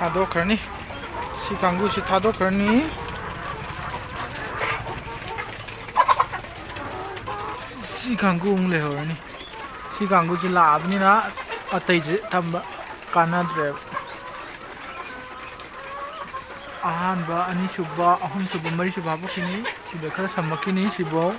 ꯊꯥꯗꯣꯛꯈ꯭ꯔꯅꯤ ꯁꯤ ꯀꯥꯡꯕꯨꯁꯤ ꯊꯥꯗꯣꯛꯈ꯭ꯔꯅꯤ ꯁꯤ ꯀꯥꯡꯕꯨ ꯑꯃꯨꯛ ꯂꯩꯍꯧꯔꯅꯤ ꯁꯤ ꯀꯥꯡꯕꯨꯁꯤ ꯂꯥꯛꯑꯕꯅꯤꯅ ꯑꯇꯩꯁꯦ ꯊꯝꯕ ꯀꯥꯟꯅꯗ꯭ꯔꯦꯕ ꯑꯍꯥꯟꯕ ꯑꯅꯤꯁꯨꯕ ꯑꯍꯨꯝꯁꯨꯕ ꯃꯔꯤꯁꯨꯕ ꯍꯥꯞꯄꯛꯈꯤꯅꯤ ꯁꯤꯗ ꯈꯔ ꯁꯝꯃꯛꯈꯤꯅꯤ ꯁꯤꯐꯥꯎ